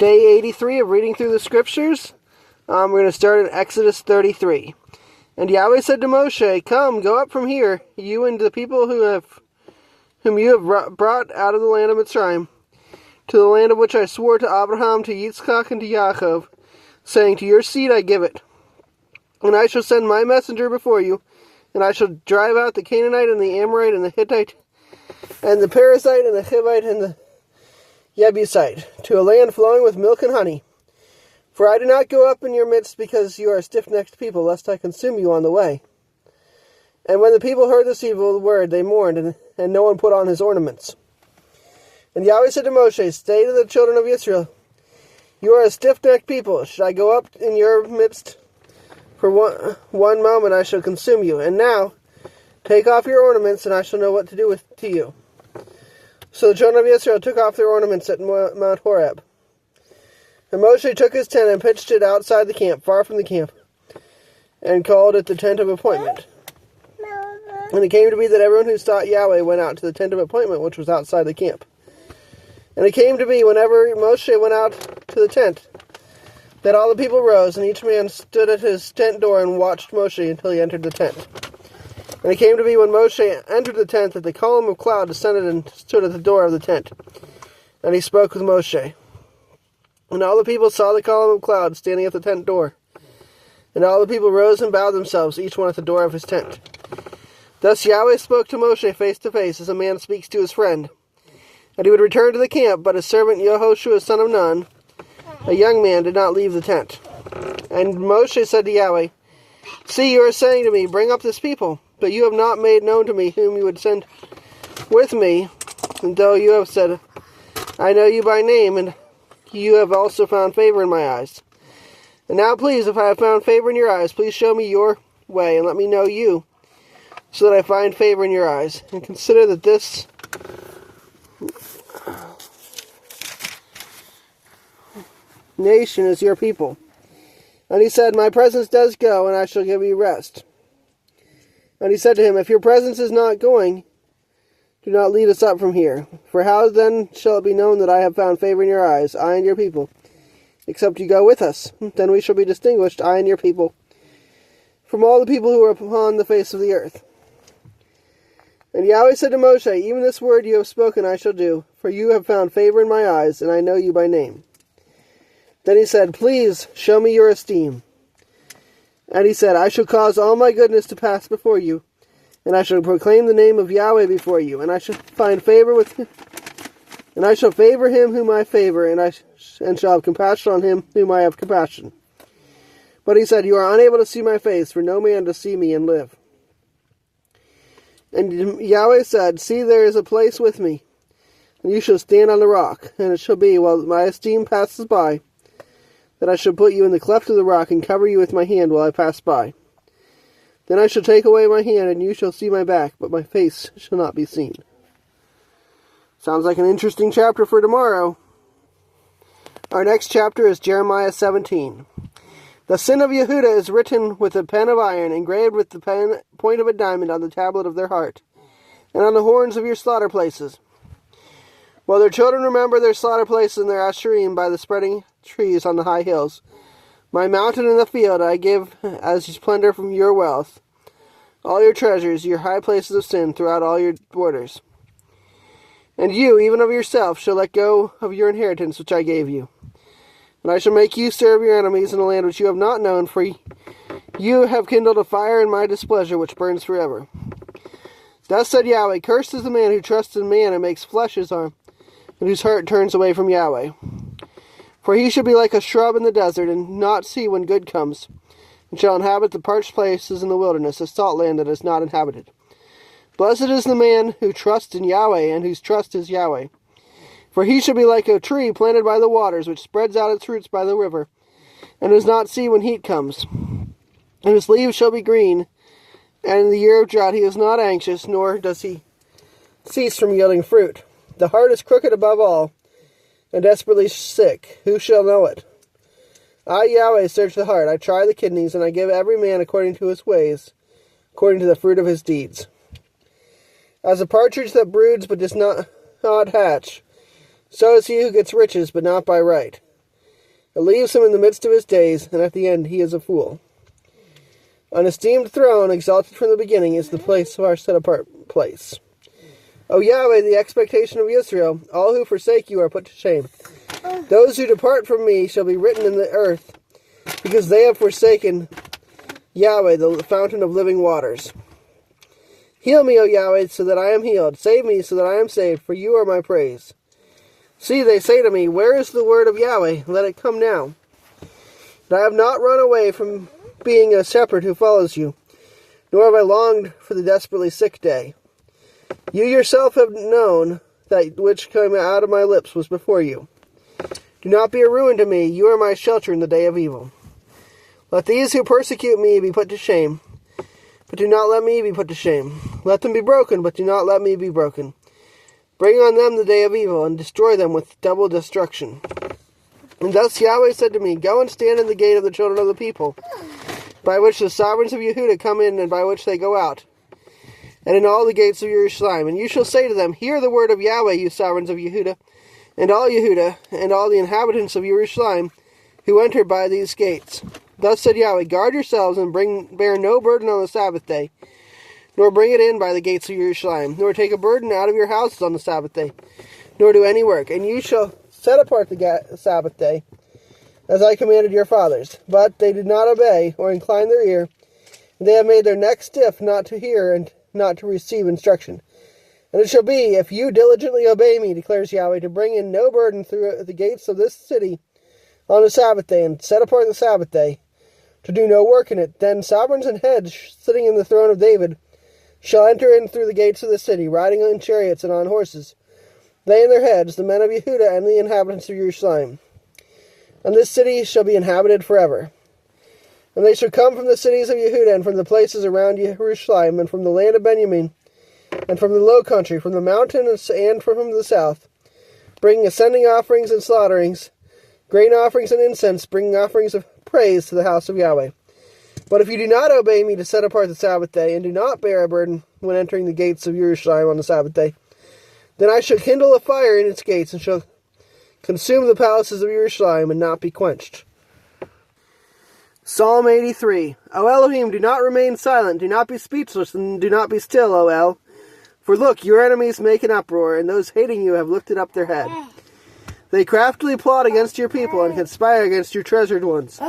day 83 of reading through the scriptures. We're going to start in Exodus 33. And Yahweh said to Moshe, "Come, go up from here, you and the people whom you have brought out of the land of Mitzrayim, to the land of which I swore to Abraham, to Yitzchak, and to Yaakov, saying, to your seed I give it. And I shall send my messenger before you, and I shall drive out the Canaanite, and the Amorite, and the Hittite, and the Perizzite, and the Hivite, and the Jebusite, to a land flowing with milk and honey. For I do not go up in your midst because you are a stiff-necked people, lest I consume you on the way." And when the people heard this evil word, they mourned, and no one put on his ornaments. And Yahweh said to Moshe, "Say to the children of Israel, you are a stiff-necked people. Should I go up in your midst for one moment, I shall consume you. And now, take off your ornaments, and I shall know what to do to you." So the children of Israel took off their ornaments at Mount Horeb. And Moshe took his tent and pitched it outside the camp, far from the camp, and called it the tent of appointment. And it came to be that everyone who sought Yahweh went out to the tent of appointment, which was outside the camp. And it came to be, whenever Moshe went out to the tent, that all the people rose, and each man stood at his tent door and watched Moshe until he entered the tent. And it came to be, when Moshe entered the tent, that the column of cloud descended and stood at the door of the tent. And he spoke with Moshe. And all the people saw the column of cloud standing at the tent door. And all the people rose and bowed themselves, each one at the door of his tent. Thus Yahweh spoke to Moshe face to face, as a man speaks to his friend. And he would return to the camp, but his servant Yehoshua son of Nun, a young man, did not leave the tent. And Moshe said to Yahweh, "See, you are saying to me, bring up this people, but you have not made known to me whom you would send with me, and though you have said, I know you by name, and you have also found favor in my eyes. And now please, if I have found favor in your eyes, please show me your way, and let me know you, so that I find favor in your eyes. And consider that this nation is your people." And he said, "My presence does go, and I shall give you rest." And he said to him, "If your presence is not going, do not lead us up from here. For how then shall it be known that I have found favor in your eyes, I and your people, except you go with us? Then we shall be distinguished, I and your people, from all the people who are upon the face of the earth." And Yahweh said to Moshe, "Even this word you have spoken I shall do, for you have found favor in my eyes, and I know you by name." Then he said, "Please show me your esteem." And he said, "I shall cause all my goodness to pass before you, and I shall proclaim the name of Yahweh before you, and I shall find favor with him, and I shall favor him whom I favor, and shall have compassion on him whom I have compassion." But he said, "You are unable to see my face, for no man does see me and live." And Yahweh said, "See, there is a place with me, and you shall stand on the rock, and it shall be, while my esteem passes by, that I shall put you in the cleft of the rock, and cover you with my hand while I pass by. Then I shall take away my hand, and you shall see my back, but my face shall not be seen." Sounds like an interesting chapter for tomorrow. Our next chapter is Jeremiah 17. "The sin of Yehuda is written with a pen of iron, engraved with the point of a diamond on the tablet of their heart, and on the horns of your slaughter places. While their children remember their slaughter places and their asherim by the spreading trees on the high hills, my mountain in the field I give as splendor from your wealth, all your treasures, your high places of sin throughout all your borders. And you, even of yourself, shall let go of your inheritance which I gave you. And I shall make you serve your enemies in a land which you have not known, for you have kindled a fire in my displeasure which burns forever. Thus said Yahweh, cursed is the man who trusts in man and makes flesh his arm, and whose heart turns away from Yahweh. For he shall be like a shrub in the desert, and not see when good comes, and shall inhabit the parched places in the wilderness, a salt land that is not inhabited. Blessed is the man who trusts in Yahweh, and whose trust is Yahweh. For he shall be like a tree planted by the waters, which spreads out its roots by the river, and does not see when heat comes. And his leaves shall be green, and in the year of drought he is not anxious, nor does he cease from yielding fruit. The heart is crooked above all, and desperately sick. Who shall know it? I, Yahweh, search the heart. I try the kidneys, and I give every man according to his ways, according to the fruit of his deeds. As a partridge that broods but does not hatch, so is he who gets riches, but not by right. It leaves him in the midst of his days, and at the end he is a fool. An esteemed throne, exalted from the beginning, is the place of our set-apart place. O Yahweh, the expectation of Israel, all who forsake you are put to shame. Those who depart from me shall be written in the earth, because they have forsaken Yahweh, the fountain of living waters. Heal me, O Yahweh, so that I am healed. Save me, so that I am saved, for you are my praise. See, they say to me, where is the word of Yahweh? Let it come now. But I have not run away from being a shepherd who follows you, nor have I longed for the desperately sick day. You yourself have known that which came out of my lips was before you. Do not be a ruin to me. You are my shelter in the day of evil. Let these who persecute me be put to shame, but do not let me be put to shame. Let them be broken, but do not let me be broken. Bring on them the day of evil, and destroy them with double destruction. And thus Yahweh said to me, go and stand in the gate of the children of the people, by which the sovereigns of Yehudah come in, and by which they go out, and in all the gates of Jerusalem. And you shall say to them, hear the word of Yahweh, you sovereigns of Yehudah, and all the inhabitants of Jerusalem, who enter by these gates. Thus said Yahweh, guard yourselves, and bear no burden on the Sabbath day, nor bring it in by the gates of Jerusalem, nor take a burden out of your houses on the Sabbath day, nor do any work. And you shall set apart the Sabbath day, as I commanded your fathers. But they did not obey, or incline their ear, and they have made their neck stiff not to hear, and not to receive instruction. And it shall be, if you diligently obey me, declares Yahweh, to bring in no burden through the gates of this city on the Sabbath day, and set apart the Sabbath day, to do no work in it, then sovereigns and heads, sitting in the throne of David, shall enter in through the gates of the city, riding on chariots and on horses, they and their heads, the men of Yehudah and the inhabitants of Jerusalem. And this city shall be inhabited forever. And they shall come from the cities of Yehudah, and from the places around Jerusalem, and from the land of Benjamin, and from the low country, from the mountains, and from the south, bringing ascending offerings and slaughterings, grain offerings and incense, bringing offerings of praise to the house of Yahweh. But if you do not obey me to set apart the Sabbath day, and do not bear a burden when entering the gates of Jerusalem on the Sabbath day, then I shall kindle a fire in its gates, and shall consume the palaces of Jerusalem, and not be quenched. Psalm 83. O Elohim, do not remain silent, do not be speechless, and do not be still, O El. For look, your enemies make an uproar, and those hating you have lifted up their head. They craftily plot against your people, and conspire against your treasured ones.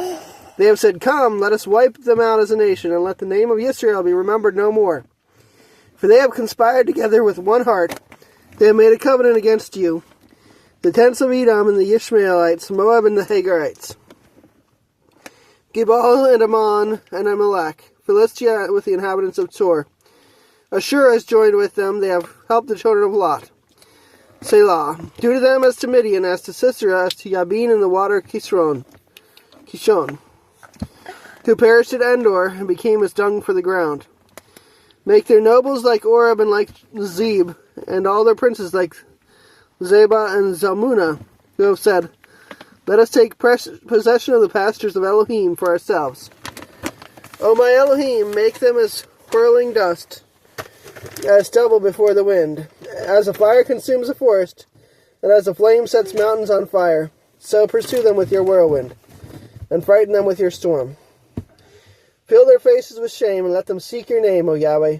They have said, come, let us wipe them out as a nation, and let the name of Israel be remembered no more. For they have conspired together with one heart. They have made a covenant against you, the tents of Edom and the Ishmaelites, Moab and the Hagarites, Gebal and Ammon and Amalek, Philistia with the inhabitants of Tor. Ashur has joined with them, they have helped the children of Lot. Selah. Do to them as to Midian, as to Sisera, as to Yabin in the water Kishon, who perished at Endor and became as dung for the ground. Make their nobles like Oreb and like Zeb, and all their princes like Zebah and Zalmunna, who have said, let us take possession of the pastures of Elohim for ourselves. O my Elohim, make them as whirling dust, as stubble before the wind. As a fire consumes a forest, and as a flame sets mountains on fire, so pursue them with your whirlwind, and frighten them with your storm. Fill their faces with shame, and let them seek your name, O Yahweh.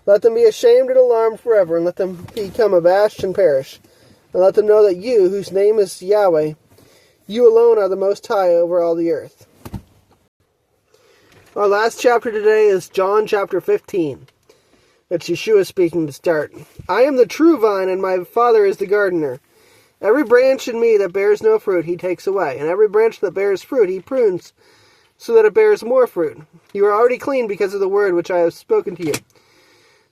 Let them be ashamed and alarmed forever, and let them become abashed and perish. And let them know that you, whose name is Yahweh, you alone are the Most High over all the earth. Our last chapter today is John chapter 15. It's Yeshua speaking to start. I am the true vine, and my Father is the gardener. Every branch in me that bears no fruit he takes away, and every branch that bears fruit he prunes, so that it bears more fruit. You are already clean because of the word which I have spoken to you.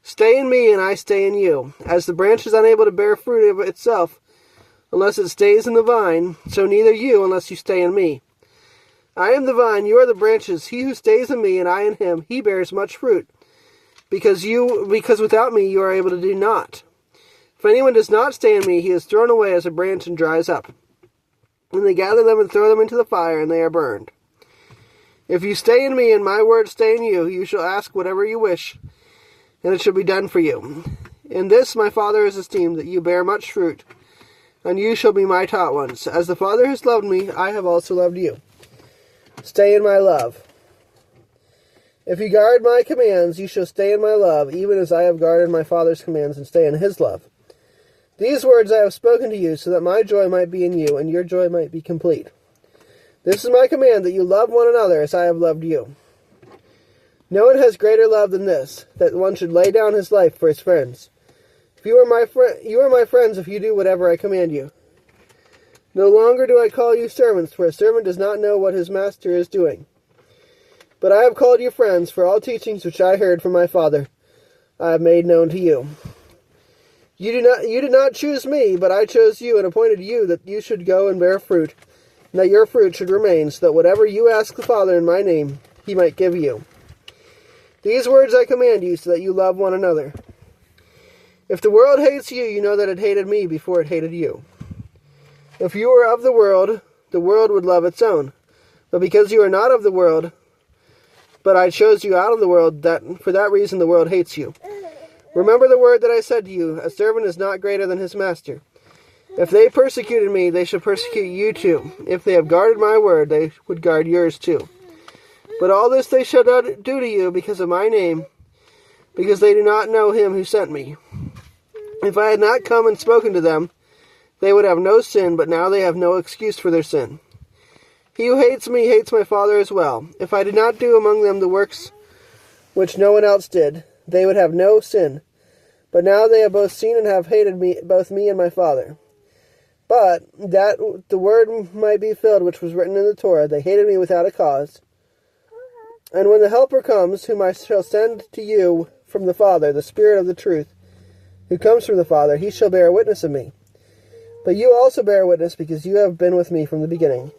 Stay in me, and I stay in you. As the branch is unable to bear fruit of itself, unless it stays in the vine, so neither you, unless you stay in me. I am the vine, you are the branches. He who stays in me, and I in him, he bears much fruit. Because without me you are able to do naught. If anyone does not stay in me, he is thrown away as a branch and dries up. And they gather them and throw them into the fire, and they are burned. If you stay in me, and my words stay in you, you shall ask whatever you wish, and it shall be done for you. In this my Father is esteemed, that you bear much fruit, and you shall be my taught ones. As the Father has loved me, I have also loved you. Stay in my love. If you guard my commands, you shall stay in my love, even as I have guarded my Father's commands and stay in his love. These words I have spoken to you, so that my joy might be in you, and your joy might be complete. This is my command, that you love one another as I have loved you. No one has greater love than this, that one should lay down his life for his friends. If you are my friends if you do whatever I command you. No longer do I call you servants, for a servant does not know what his master is doing. But I have called you friends, for all teachings which I heard from my Father I have made known to you. You did not choose me, but I chose you and appointed you that you should go and bear fruit, and that your fruit should remain, so that whatever you ask the Father in my name, he might give you. These words I command you, so that you love one another. If the world hates you, you know that it hated me before it hated you. If you were of the world would love its own. But because you are not of the world, but I chose you out of the world, for that reason the world hates you. Remember the word that I said to you, a servant is not greater than his master. If they persecuted me, they should persecute you too. If they have guarded my word, they would guard yours too. But all this they shall do to you because of my name, because they do not know him who sent me. If I had not come and spoken to them, they would have no sin, but now they have no excuse for their sin. He who hates me hates my Father as well. If I did not do among them the works which no one else did, they would have no sin. But now they have both seen and have hated me, both me and my Father. But that the word might be filled which was written in the Torah, they hated me without a cause. And when the Helper comes, whom I shall send to you from the Father, the Spirit of the truth, who comes from the Father, he shall bear witness of me. But you also bear witness, because you have been with me from the beginning.